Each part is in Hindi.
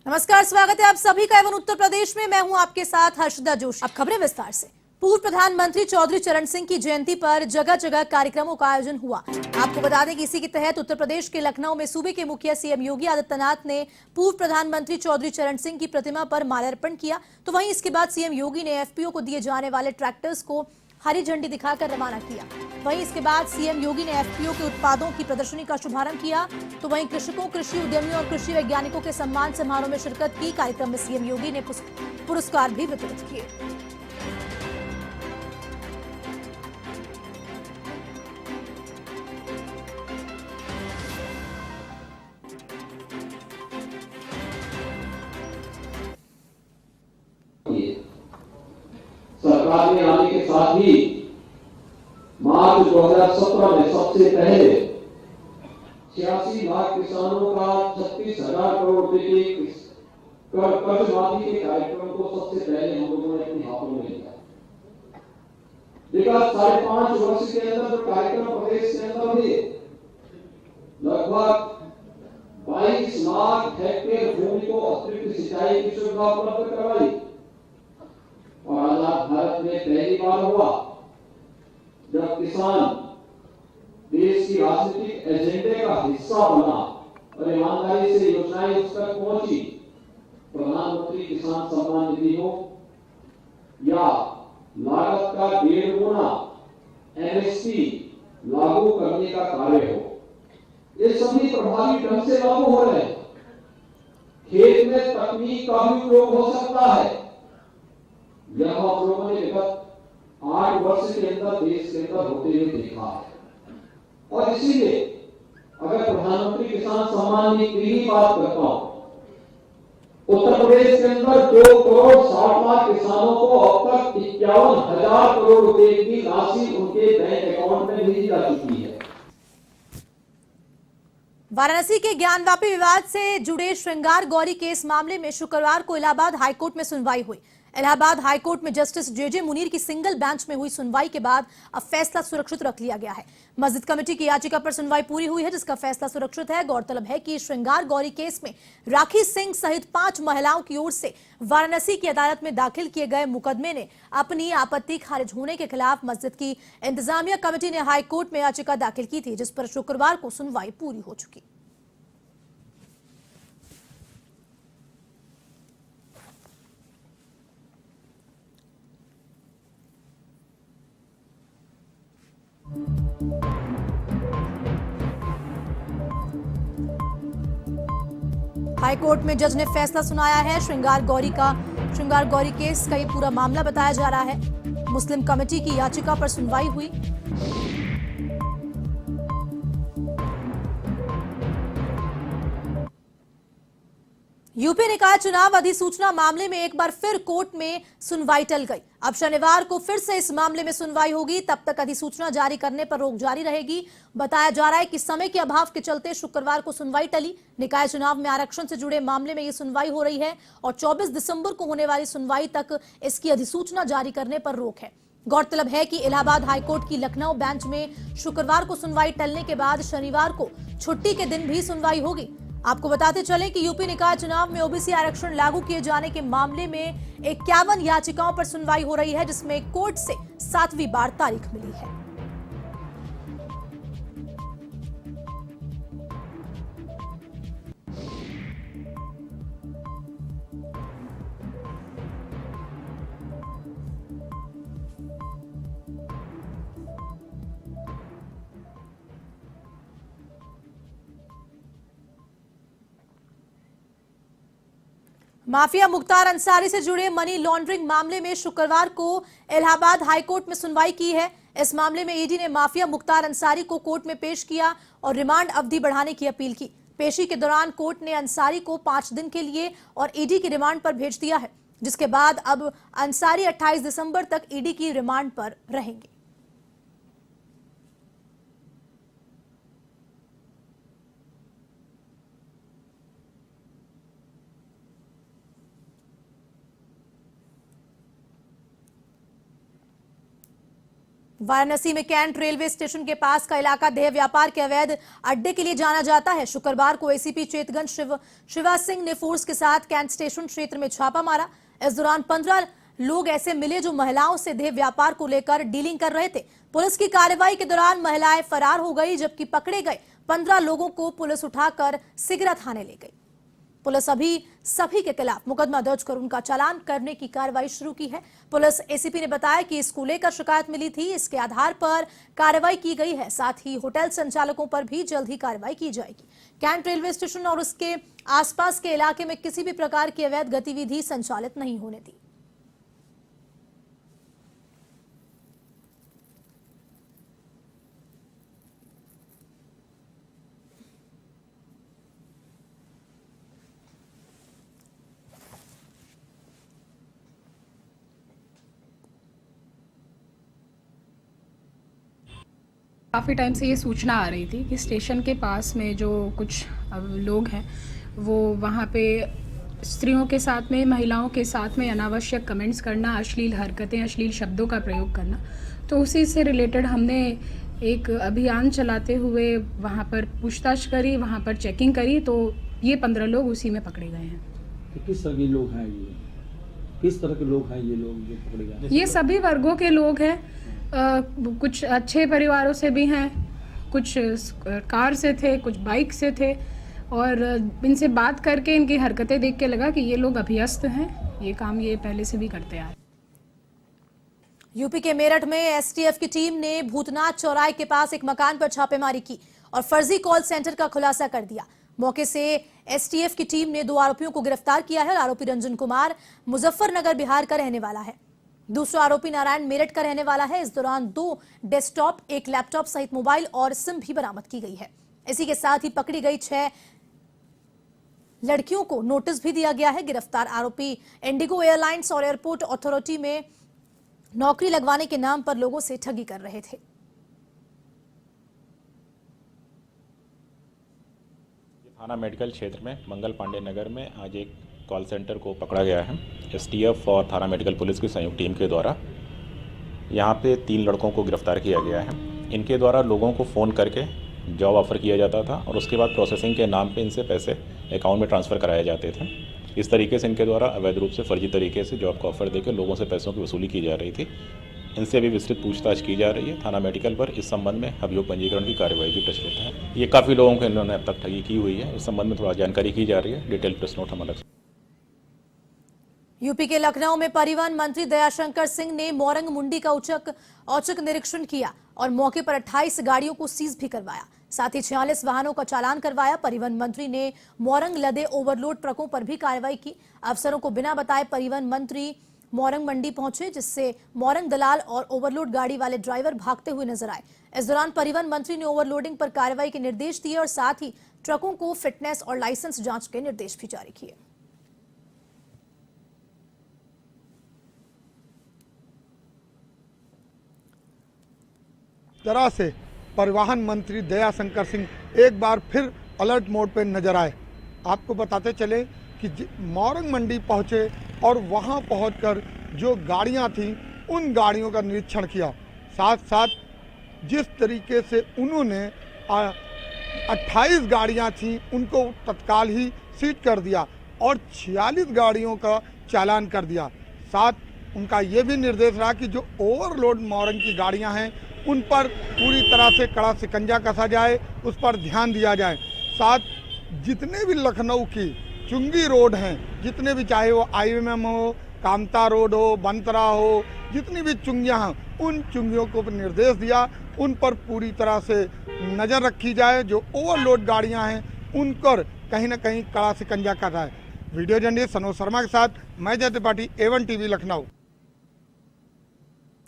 नमस्कार, स्वागत है आप सभी का एवं उत्तर प्रदेश में। मैं हूं आपके साथ हर्षदा जोशी। अब खबरें विस्तार से। पूर्व प्रधानमंत्री चौधरी चरण सिंह की जयंती पर जगह जगह कार्यक्रमों का आयोजन हुआ। आपको बता दें कि इसी के तहत उत्तर प्रदेश के लखनऊ में सूबे के मुखिया सीएम योगी आदित्यनाथ ने पूर्व प्रधानमंत्री चौधरी चरण सिंह की प्रतिमा पर माल्यार्पण किया। तो वहीं इसके बाद सीएम योगी ने एफपीओ को दिए जाने वाले ट्रैक्टर्स को हरी झंडी दिखाकर रवाना किया। वहीं इसके बाद सीएम योगी ने एफपीओ के उत्पादों की प्रदर्शनी का शुभारंभ किया। तो वहीं कृषकों, कृषि उद्यमियों और कृषि वैज्ञानिकों के सम्मान समारोह में शिरकत की। कार्यक्रम में सीएम योगी ने पुरस्कार भी वितरित किए। सरकार में आने के साथ ही मार्च 2017 में सबसे पहले 86 लाख किसानों का 36,000 करोड़ रुपए के कर्ज माफी के कार्यक्रम को सबसे पहले हम लोगों ने अपने हाथों में लिया। विगत 5.5 वर्ष के अंदर जो कार्यक्रम प्रदेश के अंदर हुए, लगभग 22 लाख हेक्टेयर भूमि को अतिरिक्त सिंचाई की सुविधा उपलब्ध करवाई। और आजाद भारत में पहली बार हुआ जब किसान देश की राजनीतिक एजेंडे का हिस्सा बना और ईमानदारी से योजनाएं उस तक पहुंची। प्रधानमंत्री किसान सम्मान निधि हो या लागत का 1.5 गुना एमएसपी लागू करने का कार्य हो, ये सभी प्रभावी ढंग से लागू हो रहे हैं। खेत में तकनीक का भी उपयोग हो सकता है। यह हम लोगों ने विगत 8 वर्ष के अंदर देश के अंदर होते हुए देखा है। और इसीलिए अगर प्रधानमंत्री किसान सम्मान निधि की बात करता हूं, उत्तर प्रदेश के अंदर 2 करोड़ 60 लाख किसानों को अब तक 51,000 करोड़ रुपए की राशि उनके बैंक अकाउंट में भेजी जा चुकी है। वाराणसी के ज्ञानवापी विवाद से जुड़े श्रृंगार गौरी केस मामले में शुक्रवार को इलाहाबाद हाईकोर्ट में सुनवाई हुई। इलाहाबाद हाईकोर्ट में जस्टिस जेजे मुनीर की सिंगल बेंच में हुई सुनवाई के बाद अब फैसला सुरक्षित रख लिया गया है। मस्जिद कमेटी की याचिका पर सुनवाई पूरी हुई है, जिसका फैसला सुरक्षित है। गौरतलब है कि श्रृंगार गौरी केस में राखी सिंह सहित 5 महिलाओं की ओर से वाराणसी की अदालत में दाखिल किए गए मुकदमे ने अपनी आपत्ति खारिज होने के खिलाफ मस्जिद की इंतजामिया कमेटी ने हाईकोर्ट में याचिका दाखिल की थी, जिस पर शुक्रवार को सुनवाई पूरी हो चुकी। हाईकोर्ट में जज ने फैसला सुनाया है। श्रृंगार गौरी केस का ये पूरा मामला बताया जा रहा है। मुस्लिम कमेटी की याचिका पर सुनवाई हुई। यूपी निकाय चुनाव अधिसूचना मामले में एक बार फिर कोर्ट में सुनवाई टल गई। अब शनिवार को फिर से इस मामले में सुनवाई होगी। तब तक अधिसूचना जारी करने पर रोक जारी रहेगी। बताया जा रहा है कि समय के अभाव के चलते शुक्रवार को सुनवाई टली। निकाय चुनाव में आरक्षण से जुड़े मामले में यह सुनवाई हो रही है और 24 दिसंबर को होने वाली सुनवाई तक इसकी अधिसूचना जारी करने पर रोक है। गौरतलब है कि इलाहाबाद हाईकोर्ट की लखनऊ बेंच में शुक्रवार को सुनवाई टलने के बाद शनिवार को छुट्टी के दिन भी सुनवाई होगी। आपको बताते चलें कि यूपी निकाय चुनाव में ओबीसी आरक्षण लागू किए जाने के मामले में 51 याचिकाओं पर सुनवाई हो रही है, जिसमें कोर्ट से 7वीं बार तारीख मिली है। माफिया मुख्तार अंसारी से जुड़े मनी लॉन्ड्रिंग मामले में शुक्रवार को इलाहाबाद हाईकोर्ट में सुनवाई की है। इस मामले में ईडी ने माफिया मुख्तार अंसारी को कोर्ट में पेश किया और रिमांड अवधि बढ़ाने की अपील की। पेशी के दौरान कोर्ट ने अंसारी को 5 दिन के लिए और ईडी की रिमांड पर भेज दिया है, जिसके बाद अब अंसारी 28 दिसंबर तक ईडी की रिमांड पर रहेंगे। वाराणसी में कैंट रेलवे स्टेशन के पास का इलाका देह व्यापार के अवैध अड्डे के लिए जाना जाता है। शुक्रवार को एसीपी चेतगन शिवा सिंह ने फोर्स के साथ कैंट स्टेशन क्षेत्र में छापा मारा। इस दौरान 15 लोग ऐसे मिले जो महिलाओं से देह व्यापार को लेकर डीलिंग कर रहे थे। पुलिस की कार्रवाई के दौरान महिलाएं फरार हो गई, जबकि पकड़े गए 15 लोगों को पुलिस उठाकर सिगरा थाने ले गई। पुलिस अभी सभी के खिलाफ मुकदमा दर्ज कर उनका चालान करने की कार्रवाई शुरू की है। पुलिस एसीपी ने बताया कि इसको लेकर शिकायत मिली थी, इसके आधार पर कार्रवाई की गई है। साथ ही होटल संचालकों पर भी जल्द ही कार्रवाई की जाएगी। कैंट रेलवे स्टेशन और उसके आसपास के इलाके में किसी भी प्रकार की अवैध गतिविधि संचालित नहीं होने दी। काफ़ी टाइम से ये सूचना आ रही थी कि स्टेशन के पास में जो कुछ लोग हैं वो वहाँ पे स्त्रियों के साथ में, महिलाओं के साथ में अनावश्यक कमेंट्स करना, अश्लील हरकतें, अश्लील शब्दों का प्रयोग करना। तो उसी से रिलेटेड हमने एक अभियान चलाते हुए वहाँ पर पूछताछ करी, वहाँ पर चेकिंग करी, तो ये 15 लोग उसी में पकड़े गए हैं। तो किस तरह के लोग हैं ये? किस तरह के लोग हैं ये लोग जो पकड़े गए? ये सभी वर्गों के लोग हैं। कुछ अच्छे परिवारों से भी हैं, कुछ कार से थे, कुछ बाइक से थे, और इनसे बात करके इनकी हरकतें देख के लगा कि ये लोग अभ्यस्त हैं, ये काम ये पहले से भी करते आ रहे। यूपी के मेरठ में एसटीएफ की टीम ने भूतनाथ चौराहे के पास एक मकान पर छापेमारी की और फर्जी कॉल सेंटर का खुलासा कर दिया। मौके से एसटीएफ की टीम ने 2 आरोपियों को गिरफ्तार किया है। आरोपी रंजन कुमार मुजफ्फरनगर बिहार का रहने वाला है, दूसरा आरोपी नारायण मेरठ का रहने वाला है। इस दौरान 2 डेस्कटॉप, 1 लैपटॉप सहित मोबाइल और सिम भी बरामद की गई है। इसी के साथ ही पकड़ी गई 6 लड़कियों को नोटिस भी दिया गया है। गिरफ्तार आरोपी इंडिगो एयरलाइंस और एयरपोर्ट अथॉरिटी में नौकरी लगवाने के नाम पर लोगों से ठगी कर रहे थे। थाना मेडिकल क्षेत्र में मंगल पांडे नगर में आज एक कॉल सेंटर को पकड़ा गया है। एसटीएफ और थाना मेडिकल पुलिस की संयुक्त टीम के द्वारा यहाँ पे 3 लड़कों को गिरफ्तार किया गया है। इनके द्वारा लोगों को फ़ोन करके जॉब ऑफ़र किया जाता था और उसके बाद प्रोसेसिंग के नाम पे इनसे पैसे अकाउंट में ट्रांसफ़र कराए जाते थे। इस तरीके से इनके द्वारा अवैध रूप से फर्जी तरीके से जॉब का ऑफ़र देकर लोगों से पैसों की वसूली की जा रही थी। इनसे भी विस्तृत पूछताछ की जा रही है। थाना मेडिकल पर इस संबंध में अभियोग पंजीकरण की कार्रवाई भी प्रचलित है। ये काफ़ी लोगों को इन्होंने अब तक ठगी की हुई है। इस संबंध में थोड़ा जानकारी की जा रही है। डिटेल प्रेस नोट हम अलग। यूपी के लखनऊ में परिवहन मंत्री दयाशंकर सिंह ने मोरंग मुंडी का औचक निरीक्षण किया और मौके पर 28 गाड़ियों को सीज भी करवाया। साथ ही 46 वाहनों का चालान करवाया। परिवहन मंत्री ने मोरंग लदे ओवरलोड ट्रकों पर भी कार्रवाई की। अफसरों को बिना बताए परिवहन मंत्री मोरंग मंडी पहुंचे, जिससे मोरंग दलाल और ओवरलोड गाड़ी वाले ड्राइवर भागते हुए नजर आए। इस दौरान परिवहन मंत्री ने ओवरलोडिंग पर कार्रवाई के निर्देश दिए और साथ ही ट्रकों को फिटनेस और लाइसेंस जांच के निर्देश भी जारी किए। तरह से परिवहन मंत्री दयाशंकर सिंह एक बार फिर अलर्ट मोड पर नजर आए। आपको बताते चले कि मोरंग मंडी पहुंचे और वहां पहुंचकर जो गाड़ियां थीं उन गाड़ियों का निरीक्षण किया। साथ साथ जिस तरीके से उन्होंने 28 गाड़ियां थीं उनको तत्काल ही सीज कर दिया और 46 गाड़ियों का चालान कर दिया। साथ उनका ये भी निर्देश रहा कि जो ओवरलोड मोरंग की गाड़ियां हैं उन पर पूरी तरह से कड़ा शिकंजा कसा जाए, उस पर ध्यान दिया जाए। साथ जितने भी लखनऊ की चुंगी रोड हैं, जितने भी, चाहे वो IMM हो, कामता रोड हो, बनतरा हो, जितनी भी चुंगियां हैं उन चुंगियों को निर्देश दिया, उन पर पूरी तरह से नज़र रखी जाए। जो ओवरलोड गाड़ियां हैं उन पर कहीं ना कहीं कड़ा शिकंजा कर रहा है। वीडियो जर्नलिस्ट सनोज शर्मा के साथ मैं जय त्रिपाठी, A1 TV लखनऊ।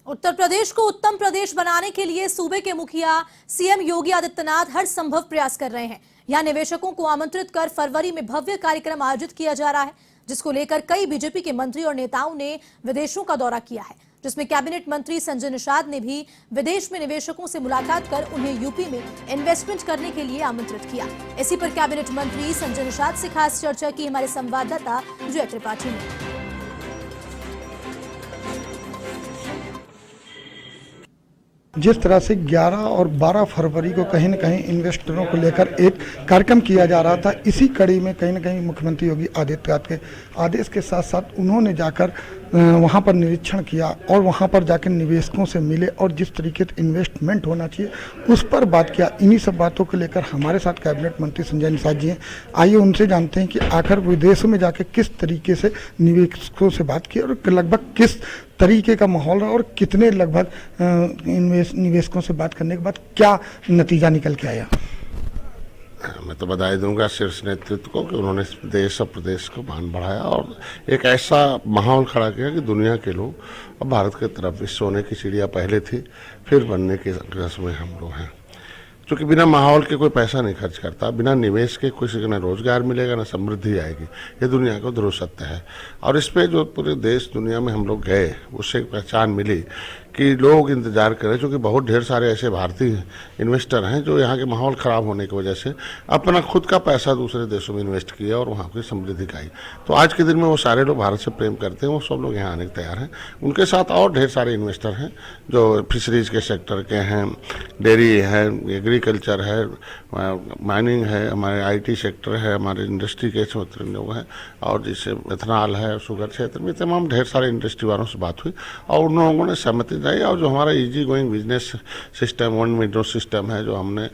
उत्तर प्रदेश को उत्तम प्रदेश बनाने के लिए सूबे के मुखिया सीएम योगी आदित्यनाथ हर संभव प्रयास कर रहे हैं। यहां निवेशकों को आमंत्रित कर फरवरी में भव्य कार्यक्रम आयोजित किया जा रहा है, जिसको लेकर कई बीजेपी के मंत्री और नेताओं ने विदेशों का दौरा किया है, जिसमें कैबिनेट मंत्री संजय निषाद ने भी विदेश में निवेशकों से मुलाकात कर उन्हें यूपी में इन्वेस्टमेंट करने के लिए आमंत्रित किया। इसी पर कैबिनेट मंत्री संजय निषाद से खास चर्चा की हमारे संवाददाता जय त्रिपाठी ने। जिस तरह से 11 और 12 फरवरी को कहीं न कहीं इन्वेस्टरों को लेकर एक कार्यक्रम किया जा रहा था, इसी कड़ी में कहीं न कहीं मुख्यमंत्री योगी आदित्यनाथ के आदेश के साथ साथ उन्होंने जाकर वहां पर निरीक्षण किया और वहां पर जाकर निवेशकों से मिले और जिस तरीके से इन्वेस्टमेंट होना चाहिए उस पर बात किया। इन्हीं सब बातों को लेकर हमारे साथ कैबिनेट मंत्री संजय निषाद जी हैं। आइए उनसे जानते हैं कि आखिर विदेशों में जाकर किस तरीके से निवेशकों से बात की और लगभग किस तरीके का माहौल रहा और कितने लगभग निवेशकों से बात करने के बाद क्या नतीजा निकल के आया। मैं तो बधाई दूंगा शीर्ष नेतृत्व को कि उन्होंने देश और प्रदेश को मान बढ़ाया और एक ऐसा माहौल खड़ा किया कि दुनिया के लोग अब भारत की तरफ इस सोने की चिड़िया पहले थी फिर बनने के रस में हम लोग हैं। क्योंकि बिना माहौल के कोई पैसा नहीं खर्च करता, बिना निवेश के किसी को न रोजगार मिलेगा न समृद्धि आएगी। ये दुनिया का ध्रुव सत्य है और इस पे जो पूरे देश दुनिया में हम लोग गए उससे एक पहचान मिली कि लोग इंतजार करें, क्योंकि बहुत ढेर सारे ऐसे भारतीय इन्वेस्टर हैं जो यहाँ के माहौल ख़राब होने की वजह से अपना खुद का पैसा दूसरे देशों में इन्वेस्ट किया और वहाँ की समृद्धि का आई। तो आज के दिन में वो सारे लोग भारत से प्रेम करते हैं, वो सब लोग यहाँ आने को तैयार हैं। उनके साथ और ढेर सारे इन्वेस्टर हैं जो फिशरीज के सेक्टर के हैं, डेयरी है, एग्रीकल्चर है, माइनिंग है, हमारे IT सेक्टर है, हमारे इंडस्ट्री के क्षेत्र में लोग हैं और जैसे एथनॉल है, शुगर क्षेत्र में तमाम ढेर सारे इंडस्ट्री वालों से बात हुई और उन लोगों ने सहमति दी। और जो हमारा easy going business system, one window system है, जो हमने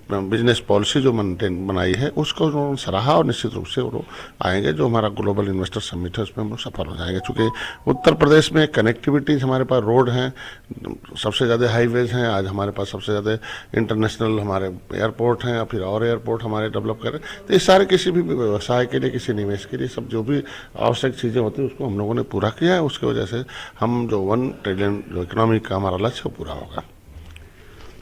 बिजनेस पॉलिसी जो बनाई है उसको उन्होंने सराहा और निश्चित रूप से वो लोग आएंगे। जो हमारा ग्लोबल इन्वेस्टर समिट है उसमें हम लोग सफल हो जाएंगे। चूँकि उत्तर प्रदेश में कनेक्टिविटी हमारे पास रोड हैं, सबसे ज़्यादा हाईवेज हैं, आज हमारे पास सबसे ज़्यादा इंटरनेशनल हमारे एयरपोर्ट हैं, फिर और एयरपोर्ट हमारे डेवलप करें। तो ये सारे किसी भी व्यवसाय के लिए, किसी निवेश के लिए सब जो भी आवश्यक चीज़ें होती हैं उसको हम लोगों ने पूरा किया है। उसकी वजह से हम जो 1 ट्रिलियन जो इकोनॉमी का हमारा लक्ष्य वो पूरा होगा।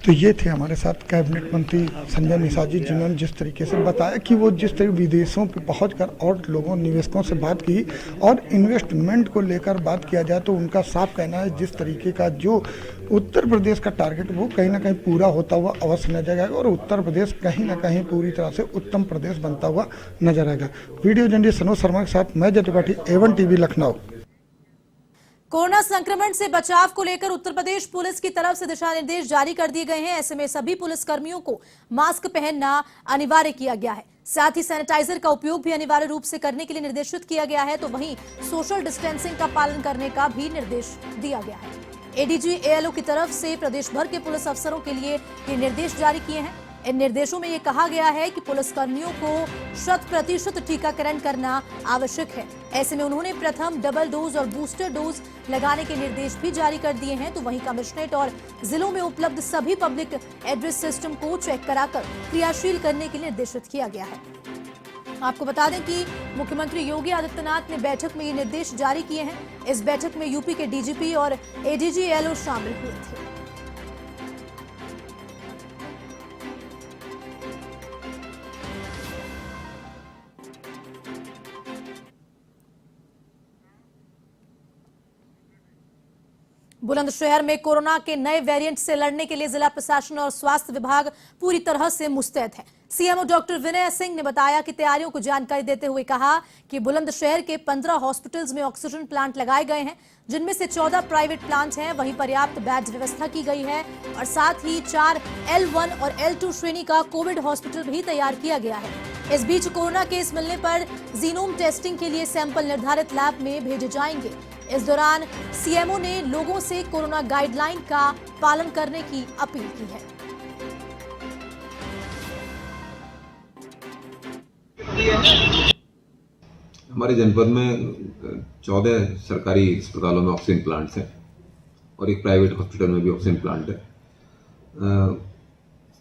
तो ये थे हमारे साथ कैबिनेट मंत्री संजय निषाद जी, जिन्होंने जिस तरीके से बताया कि वो जिस तरह विदेशों पे पहुंचकर और लोगों निवेशकों से बात की और इन्वेस्टमेंट को लेकर बात किया जाए तो उनका साफ कहना है जिस तरीके का जो उत्तर प्रदेश का टारगेट वो कहीं ना कहीं पूरा होता हुआ अवश्य नजर आएगा और उत्तर प्रदेश कहीं ना कहीं पूरी तरह से उत्तम प्रदेश बनता हुआ नजर आएगा। वीडियो जर्नलिस्ट सनोज शर्मा के साथ मैं जय Tripathi, A1 TV Lucknow. Corona संक्रमण से बचाव को लेकर उत्तर प्रदेश पुलिस की तरफ से दिशा निर्देश जारी कर दिए गए हैं। ऐसे में सभी पुलिस कर्मियों को मास्क पहनना अनिवार्य किया गया है। साथ ही सैनिटाइजर का उपयोग भी अनिवार्य रूप से करने के लिए निर्देशित किया गया है। तो वहीं सोशल डिस्टेंसिंग का पालन करने का भी निर्देश दिया गया है। ADG ALO की तरफ से प्रदेश भर के पुलिस अफसरों के लिए ये निर्देश जारी किए हैं। इन निर्देशों में ये कहा गया है कि पुलिस कर्मियों को 100% टीकाकरण करना आवश्यक है। ऐसे में उन्होंने प्रथम डबल डोज और बूस्टर डोज लगाने के निर्देश भी जारी कर दिए हैं। तो वहीं कमिश्नरेट और जिलों में उपलब्ध सभी पब्लिक एड्रेस सिस्टम को चेक कराकर क्रियाशील करने के लिए निर्देशित किया गया है। आपको बता दें कि मुख्यमंत्री योगी आदित्यनाथ ने बैठक में ये निर्देश जारी किए हैं। इस बैठक में यूपी के DGP और ADG ALO शामिल हुए थे। बुलंदशहर में कोरोना के नए वेरिएंट से लड़ने के लिए जिला प्रशासन और स्वास्थ्य विभाग पूरी तरह से मुस्तैद है। CMO डॉक्टर विनय सिंह ने बताया कि तैयारियों को जानकारी देते हुए कहा कि बुलंदशहर के 15 हॉस्पिटल्स में ऑक्सीजन प्लांट लगाए गए हैं, जिनमें से 14 प्राइवेट प्लांट हैं। वहीं पर्याप्त बेड व्यवस्था की गई है और साथ ही 4 L1 और L2 श्रेणी का कोविड हॉस्पिटल भी तैयार किया गया है। इस बीच कोरोना केस मिलने पर जीनोम टेस्टिंग के लिए सैंपल निर्धारित लैब में भेजे जाएंगे। इस दौरान CMO ने लोगों से कोरोना गाइडलाइन का पालन करने की अपील की है। हमारे जनपद में 14 सरकारी अस्पतालों में ऑक्सीजन प्लांट्स हैं और एक प्राइवेट हॉस्पिटल में भी ऑक्सीजन प्लांट है।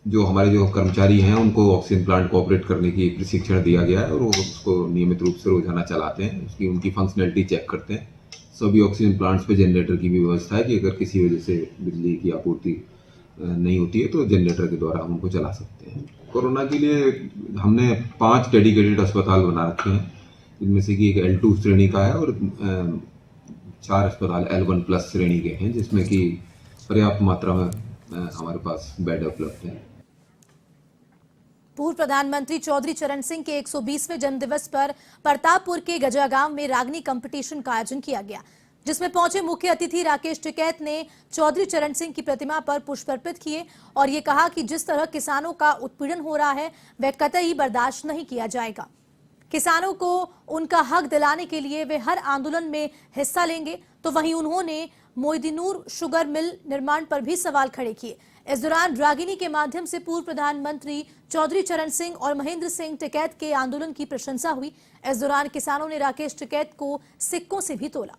जो हमारे जो कर्मचारी हैं उनको ऑक्सीजन प्लांट को ऑपरेट करने की प्रशिक्षण दिया गया है और वो उसको नियमित रूप से रोजाना चलाते हैं, उनकी फंक्शनैलिटी चेक करते हैं। सभी ऑक्सीजन प्लांट्स पे जनरेटर की भी व्यवस्था है कि अगर किसी वजह से बिजली की आपूर्ति नहीं होती है तो जनरेटर के द्वारा हम उनको चला सकते हैं। कोरोना के लिए हमने 5 डेडिकेटेड अस्पताल बना रखे हैं, जिनमें से कि एक L2 श्रेणी का है और 4 अस्पताल L1+ श्रेणी के हैं, जिसमें कि पर्याप्त मात्रा में हमारे पास बेड उपलब्ध है। पूर्व प्रधानमंत्री चौधरी चरण सिंह के 120वें जन्मदिवस पर प्रतापपुर के गजा गांव में रागनी कंपटीशन का आयोजन किया गया। जिसमें पहुंचे मुख्य अतिथि राकेश टिकैत ने चौधरी चरण सिंह की प्रतिमा पर पुष्प अर्पित किए और ये कहा कि जिस तरह किसानों का उत्पीड़न हो रहा है वह कतई बर्दाश्त नहीं किया जाएगा। किसानों को उनका हक दिलाने के लिए वे हर आंदोलन में हिस्सा लेंगे। तो वहीं उन्होंने मोइनुद्दीन शुगर मिल निर्माण पर भी सवाल खड़े किए। इस दौरान रागिनी के माध्यम से पूर्व प्रधानमंत्री चौधरी चरण सिंह और महेंद्र सिंह टिकैत के आंदोलन की प्रशंसा हुई। इस दौरान किसानों ने राकेश टिकैत को सिक्कों से भी तोला।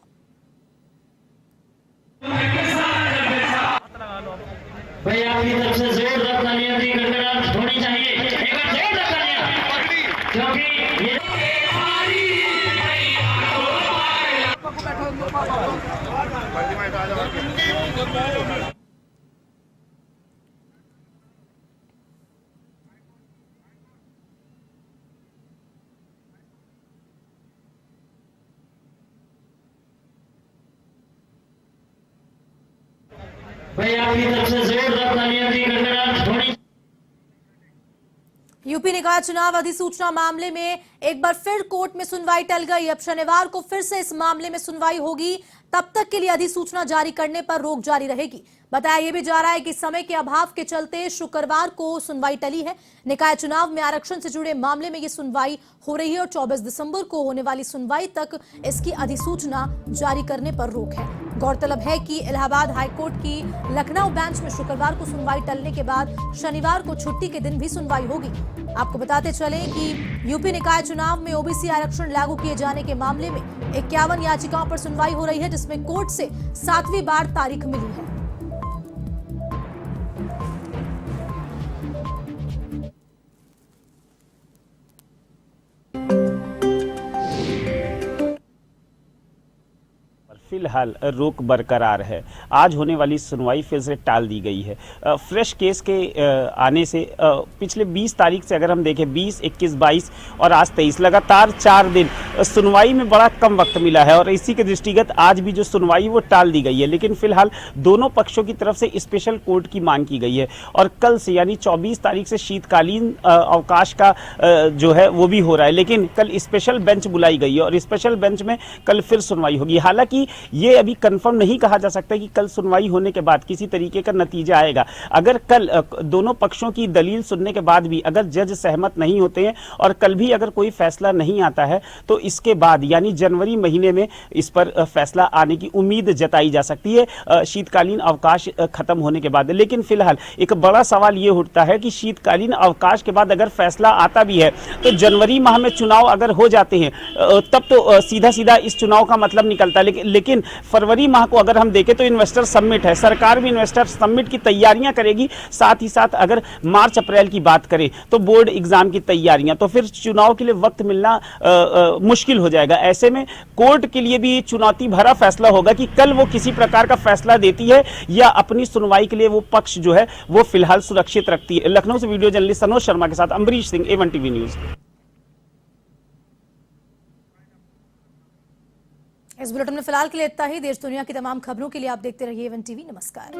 भाई आपकी तरफ से जोरदार तालियां दी गड़गड़ाहट होनी चाहिए। एक बार जोरदार तालियां, क्योंकि ये भाई आपकी तरफ से जोरदार तालियां दी गड़गड़ाहट होनी। यूपी निकाय चुनाव अधिसूचना मामले में एक बार फिर कोर्ट में सुनवाई टल गई। अब शनिवार को फिर से इस मामले में सुनवाई होगी। तब तक के लिए अधिसूचना जारी करने पर रोक जारी रहेगी। बताया यह भी जा रहा है कि समय के अभाव के चलते शुक्रवार को सुनवाई टली है। निकाय चुनाव में आरक्षण से जुड़े मामले में यह सुनवाई हो रही है और 24 दिसंबर को होने वाली सुनवाई तक इसकी अधिसूचना जारी करने पर रोक है। गौरतलब है कि इलाहाबाद हाईकोर्ट की लखनऊ बेंच में शुक्रवार को सुनवाई टलने के बाद शनिवार को छुट्टी के दिन भी सुनवाई होगी। आपको बताते चलें कि यूपी निकाय चुनाव में ओबीसी आरक्षण लागू किए जाने के मामले में 51 याचिकाओं पर सुनवाई हो रही है, जिसमें कोर्ट से 7वीं बार तारीख मिली है। फिलहाल रोक बरकरार है। आज होने वाली सुनवाई फिर से टाल दी गई है। फ्रेश केस के आने से पिछले 20 तारीख से अगर हम देखें 20, 21, 22 और आज 23 लगातार 4 दिन सुनवाई में बड़ा कम वक्त मिला है और इसी के दृष्टिगत आज भी जो सुनवाई वो टाल दी गई है। लेकिन फिलहाल दोनों पक्षों की तरफ से स्पेशल कोर्ट की मांग की गई है और कल से यानी 24 तारीख से शीतकालीन अवकाश का जो है वो भी हो रहा है। लेकिन कल स्पेशल बेंच बुलाई गई है और स्पेशल बेंच में कल फिर सुनवाई होगी। हालांकि ये अभी कंफर्म नहीं कहा जा सकता कि कल सुनवाई होने के बाद किसी तरीके का नतीजा आएगा। अगर कल दोनों पक्षों की दलील सुनने के बाद भी अगर जज सहमत नहीं होते हैं और कल भी अगर कोई फैसला नहीं आता है तो इसके बाद यानी जनवरी महीने में इस पर फैसला आने की उम्मीद जताई जा सकती है शीतकालीन अवकाश खत्म होने के बाद। लेकिन फिलहाल एक बड़ा सवाल ये उठता है कि शीतकालीन अवकाश के बाद अगर फैसला आता भी है तो जनवरी माह में चुनाव अगर हो जाते हैं तब तो सीधा सीधा इस चुनाव का मतलब निकलता है। लेकिन फरवरी माह को अगर हम देखें तो इन्वेस्टर समिट है, सरकार भी इन्वेस्टर समिट की तैयारियां करेगी। साथ ही साथ अगर मार्च अप्रैल की बात करें तो बोर्ड एग्जाम की तैयारियां, तो फिर चुनाव के लिए वक्त मिलना मुश्किल हो जाएगा। ऐसे में कोर्ट के लिए भी चुनौती भरा फैसला होगा कि कल वो किसी प्रकार का फैसला देती है या अपनी सुनवाई के लिए वो पक्ष जो है वो फिलहाल सुरक्षित रखती है। लखनऊ से वीडियो जर्नलिस्ट सनोज शर्मा के साथ Ambarish Singh, A1 TV news. इस बुलेटिन में फिलहाल के लिए इतना ही। देश दुनिया की तमाम खबरों के लिए आप देखते रहिए A1 TV। नमस्कार।